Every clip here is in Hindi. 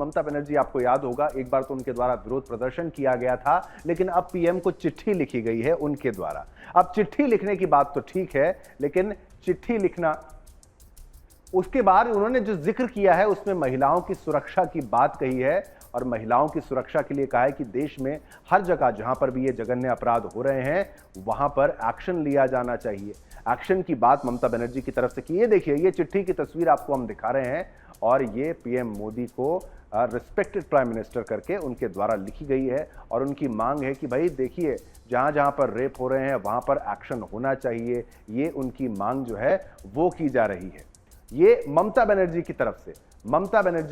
ममता बनर्जी, आपको याद होगा एक बार तो उनके द्वारा विरोध प्रदर्शन किया गया था, लेकिन अब पीएम को चिट्ठी लिखी गई है उनके द्वारा। अब चिट्ठी लिखने की बात तो ठीक है, लेकिन चिट्ठी लिखना, उसके बाद उन्होंने जो जिक्र किया है उसमें महिलाओं की सुरक्षा की बात कही है और महिलाओं की सुरक्षा के लिए कहा है कि देश में हर जगह जहां पर भी ये जघन्य अपराध हो रहे हैं वहां पर एक्शन लिया जाना चाहिए। एक्शन की बात ममता बनर्जी की तरफ से की। ये देखिए, ये चिट्ठी की तस्वीर आपको हम दिखा रहे हैं और ये पीएम मोदी को रिस्पेक्टेड प्राइम मिनिस्टर करके उनके द्वारा लिखी गई है और उनकी मांग है कि भाई देखिए, जहां जहां पर रेप हो रहे हैं वहां पर एक्शन होना चाहिए। ये उनकी मांग जो है वो की जा रही है। ये ममता बनर्जी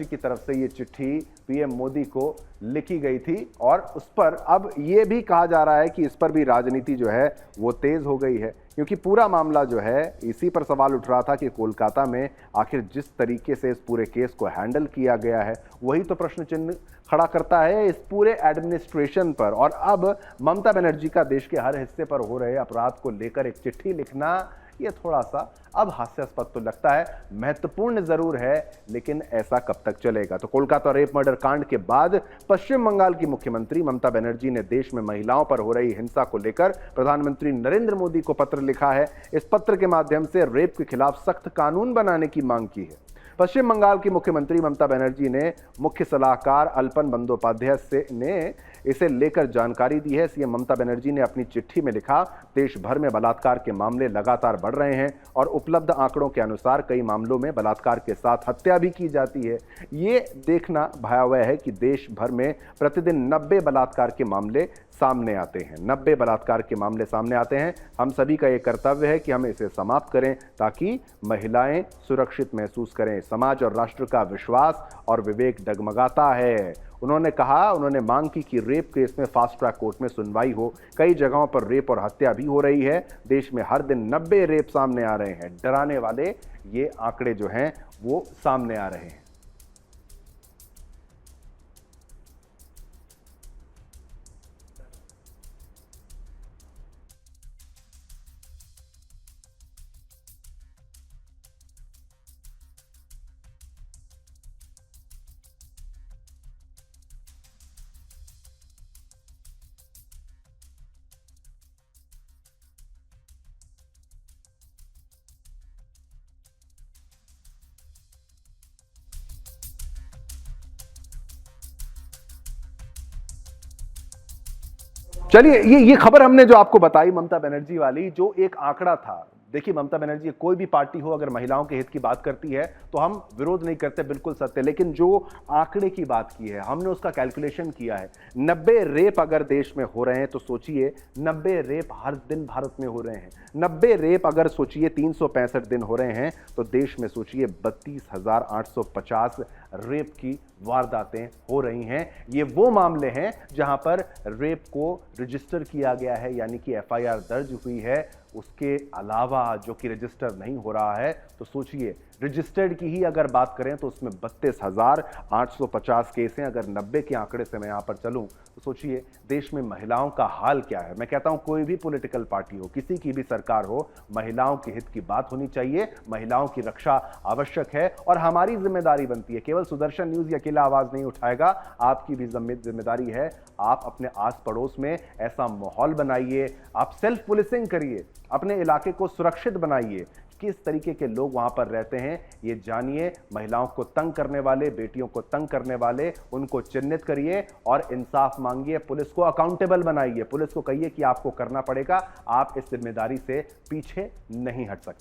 की तरफ से ये चिट्ठी पीएम मोदी को लिखी गई थी और उस पर अब ये भी कहा जा रहा है कि इस पर भी राजनीति जो है वो तेज हो गई है, क्योंकि पूरा मामला जो है इसी पर सवाल उठ रहा था कि कोलकाता में आखिर जिस तरीके से इस पूरे केस को हैंडल किया गया है वही तो प्रश्न चिन्ह खड़ा करता है इस पूरे एडमिनिस्ट्रेशन पर। और अब ममता बनर्जी का देश के हर हिस्से पर हो रहे अपराध को लेकर एक चिट्ठी लिखना, ये थोड़ा सा अब हास्यास्पद तो लगता है, महत्वपूर्ण जरूर है, लेकिन ऐसा कब तक चलेगा। तो कोलकाता रेप मर्डर कांड के बाद पश्चिम बंगाल की मुख्यमंत्री ममता बनर्जी ने देश में महिलाओं पर हो रही हिंसा को लेकर प्रधानमंत्री नरेंद्र मोदी को पत्र लिखा है। इस पत्र के माध्यम से रेप के खिलाफ सख्त कानून बनाने की मांग की है। पश्चिम बंगाल की मुख्यमंत्री ममता बनर्जी ने मुख्य सलाहकार अल्पन बंदोपाध्याय ने इसे लेकर जानकारी दी है। सीएम ममता बनर्जी ने अपनी चिट्ठी में लिखा, देश भर में बलात्कार के मामले लगातार बढ़ रहे हैं और उपलब्ध आंकड़ों के अनुसार कई मामलों में बलात्कार के साथ हत्या भी की जाती है। ये देखना भयावह है कि देश भर में प्रतिदिन 90 बलात्कार के मामले सामने आते हैं। 90 बलात्कार के मामले सामने आते हैं। हम सभी का ये कर्तव्य है कि हम इसे समाप्त करें ताकि महिलाएं सुरक्षित महसूस करें। समाज और राष्ट्र का विश्वास और विवेक डगमगाता है। उन्होंने मांग की कि रेप केस में फास्ट ट्रैक कोर्ट में सुनवाई हो। कई जगहों पर रेप और हत्या भी हो रही है। देश में हर दिन 90 रेप सामने आ रहे हैं। डराने वाले ये आंकड़े जो हैं वो सामने आ रहे हैं। चलिए, ये खबर हमने जो आपको बताई ममता बनर्जी वाली, जो एक आंकड़ा था। देखिए, ममता बनर्जी कोई भी पार्टी हो अगर महिलाओं के हित की बात करती है तो हम विरोध नहीं करते, बिल्कुल सत्य, लेकिन जो आंकड़े की बात की है हमने उसका कैलकुलेशन किया है। 90 रेप अगर देश में हो रहे हैं तो सोचिए 90 रेप हर दिन भारत में हो रहे हैं। 90 रेप अगर सोचिए 365 दिन हो रहे हैं तो देश में सोचिए 32,850 रेप की वारदातें हो रही हैं। ये वो मामले हैं जहां पर रेप को रजिस्टर किया गया है, यानी कि एफआईआर दर्ज हुई है। उसके अलावा जो कि रजिस्टर नहीं हो रहा है, तो सोचिए रजिस्टर्ड की ही अगर बात करें तो उसमें 32,850 केस हैं। अगर 90 के आंकड़े से मैं यहां पर चलूं तो सोचिए देश में महिलाओं का हाल क्या है। मैं कहता हूं कोई भी पॉलिटिकल पार्टी हो, किसी की भी सरकार हो, महिलाओं के हित की बात होनी चाहिए। महिलाओं की रक्षा आवश्यक है और हमारी जिम्मेदारी बनती है। केवल सुदर्शन न्यूज अकेला आवाज नहीं उठाएगा, आपकी भी जिम्मेदारी है। आप अपने आस पड़ोस में ऐसा माहौल बनाइए, आप सेल्फ पुलिसिंग करिए, अपने इलाके को सुरक्षित बनाइए। किस तरीके के लोग वहां पर रहते हैं ये जानिए। महिलाओं को तंग करने वाले, बेटियों को तंग करने वाले, उनको चिन्हित करिए और इंसाफ मांगिए। पुलिस को अकाउंटेबल बनाइए। पुलिस को कहिए कि आपको करना पड़ेगा। आप इस जिम्मेदारी से पीछे नहीं हट सकते।